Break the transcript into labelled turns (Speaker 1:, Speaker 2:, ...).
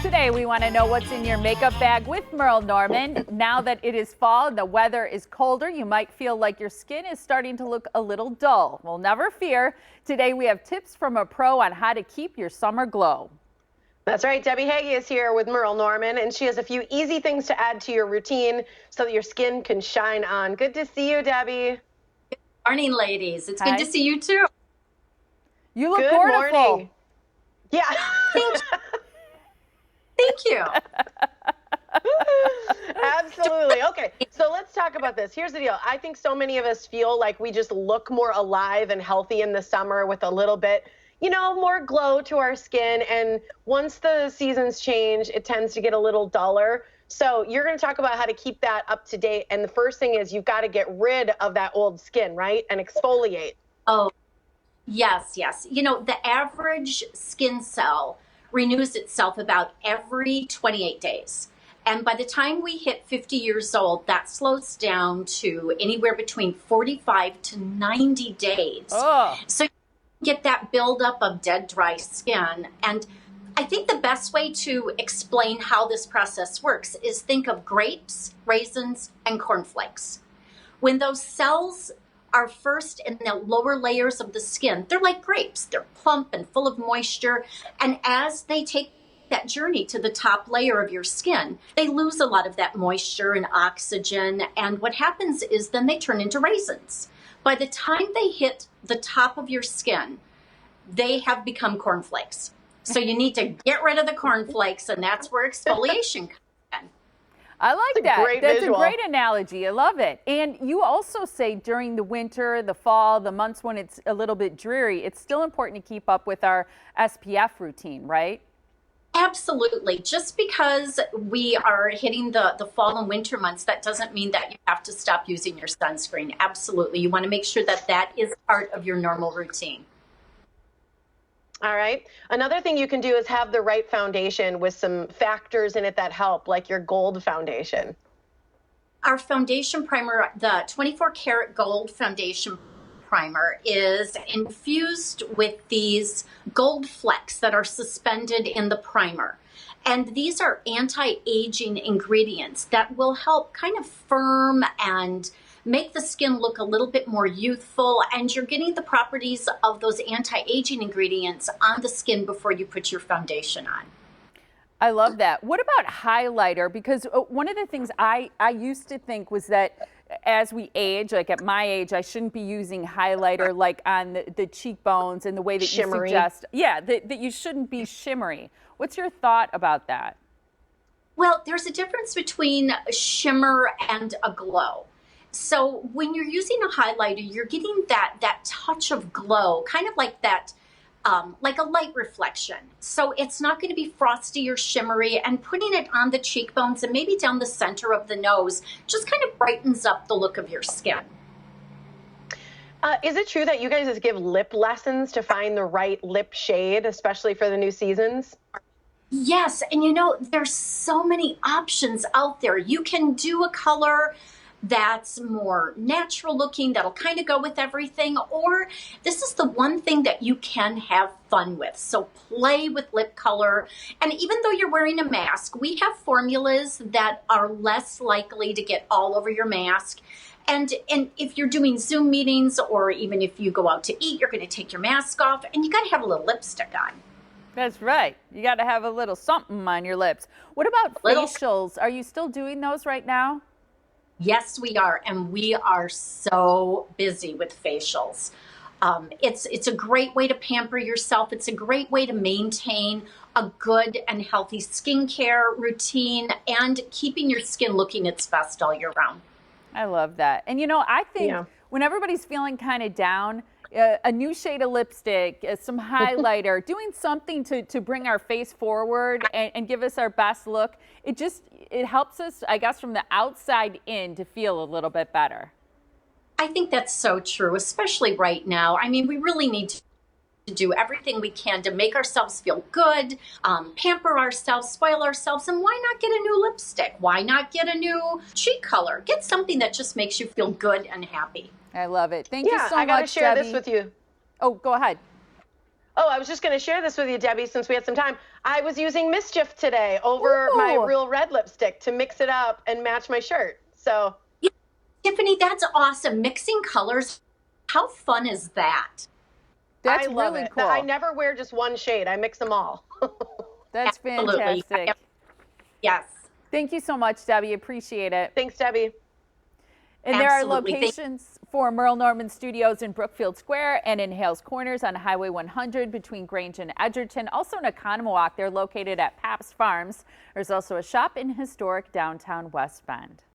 Speaker 1: Today, we want to know what's in your makeup bag with Merle Norman. Now that it is fall and the weather is colder, you might feel like your skin is starting to look a little dull. Well, never fear. Today, we have tips from a pro on how to keep your summer glow.
Speaker 2: That's right. Debbie Hagee is here with Merle Norman, and she has a few easy things to add to your routine so that your skin can shine on. Good to see you, Debbie.
Speaker 3: Good morning, ladies. It's good to see you, too.
Speaker 1: You look
Speaker 2: Good
Speaker 1: gorgeous.
Speaker 2: Morning. Yeah.
Speaker 3: Thank you.
Speaker 2: Absolutely. Okay, so let's talk about this. Here's the deal. I think so many of us feel like we just look more alive and healthy in the summer with a little bit, more glow to our skin. And once the seasons change, it tends to get a little duller. So you're going to talk about how to keep that up to date. And the first thing is you've got to get rid of that old skin, right? And exfoliate.
Speaker 3: Oh, yes. The average skin cell renews itself about every 28 days. And by the time we hit 50 years old, that slows down to anywhere between 45 to 90 days.
Speaker 1: Oh.
Speaker 3: So you get that buildup of dead, dry skin. And I think the best way to explain how this process works is think of grapes, raisins, and cornflakes. When those cells are first in the lower layers of the skin, they're like grapes. They're plump and full of moisture. And as they take that journey to the top layer of your skin, they lose a lot of that moisture and oxygen. And what happens is then they turn into raisins. By the time they hit the top of your skin, they have become cornflakes. So you need to get rid of the cornflakes, and that's where exfoliation comes in.
Speaker 1: I like that. That's
Speaker 2: visual.
Speaker 1: A great analogy. I love it. And you also say during the winter, the fall, the months when it's a little bit dreary, it's still important to keep up with our SPF routine, right?
Speaker 3: Absolutely. Just because we are hitting the fall and winter months, that doesn't mean that you have to stop using your sunscreen. Absolutely. You want to make sure that that is part of your normal routine.
Speaker 2: All right. Another thing you can do is have the right foundation with some factors in it that help, like your gold foundation.
Speaker 3: Our foundation primer, the 24 karat gold foundation primer, is infused with these gold flecks that are suspended in the primer. And these are anti-aging ingredients that will help kind of firm and make the skin look a little bit more youthful, and you're getting the properties of those anti-aging ingredients on the skin before you put your foundation on.
Speaker 1: I love that. What about highlighter? Because one of the things I used to think was that as we age, like at my age, I shouldn't be using highlighter like on the cheekbones and the way that
Speaker 2: shimmery.
Speaker 1: You suggest. Yeah, that you shouldn't be shimmery. What's your thought about that?
Speaker 3: Well, there's a difference between a shimmer and a glow. So when you're using a highlighter, you're getting that touch of glow, kind of like that, like a light reflection. So it's not going to be frosty or shimmery, and putting it on the cheekbones and maybe down the center of the nose just kind of brightens up the look of your skin.
Speaker 2: Is it true that you guys give lip lessons to find the right lip shade, especially for the new seasons?
Speaker 3: Yes, and there's so many options out there. You can do a color that's more natural looking, that'll kind of go with everything, or this is the one thing that you can have fun with. So play with lip color. And even though you're wearing a mask, we have formulas that are less likely to get all over your mask. And if you're doing Zoom meetings, or even if you go out to eat, you're going to take your mask off, and you got to have a little lipstick on.
Speaker 1: That's right. You got to have a little something on your lips. What about facials? Are you still doing those right now?
Speaker 3: Yes, we are. And we are so busy with facials. It's a great way to pamper yourself. It's a great way to maintain a good and healthy skincare routine and keeping your skin looking its best all year round.
Speaker 1: I love that. And I think when everybody's feeling kind of down, a new shade of lipstick, some highlighter, doing something to bring our face forward and give us our best look, it helps us, I guess, from the outside in to feel a little bit better.
Speaker 3: I think that's so true, especially right now. I mean, we really need to do everything we can to make ourselves feel good, pamper ourselves, spoil ourselves, and why not get a new lipstick? Why not get a new cheek color? Get something that just makes you feel good and happy.
Speaker 1: I love it. Thank you so much,
Speaker 2: I got to share
Speaker 1: Debbie.
Speaker 2: this with you.
Speaker 1: Oh, go ahead.
Speaker 2: Oh, I was just going to share this with you, Debbie, since we had some time. I was using Mischief today over my Real Red lipstick to mix it up and match my shirt. So,
Speaker 3: yeah, Tiffany, that's awesome. Mixing colors. How fun is that?
Speaker 1: That's
Speaker 2: I love
Speaker 1: really
Speaker 2: it.
Speaker 1: cool.
Speaker 2: I never wear just one shade. I mix them all.
Speaker 1: That's
Speaker 3: Absolutely.
Speaker 1: fantastic.
Speaker 3: Yes.
Speaker 1: Thank you so much, Debbie. Appreciate it.
Speaker 2: Thanks, Debbie.
Speaker 1: And there are
Speaker 3: Absolutely.
Speaker 1: locations for Merle Norman Studios in Brookfield Square and in Hales Corners on Highway 100 between Grange and Edgerton. Also in Oconomowoc, they're located at Pabst Farms. There's also a shop in historic downtown West Bend.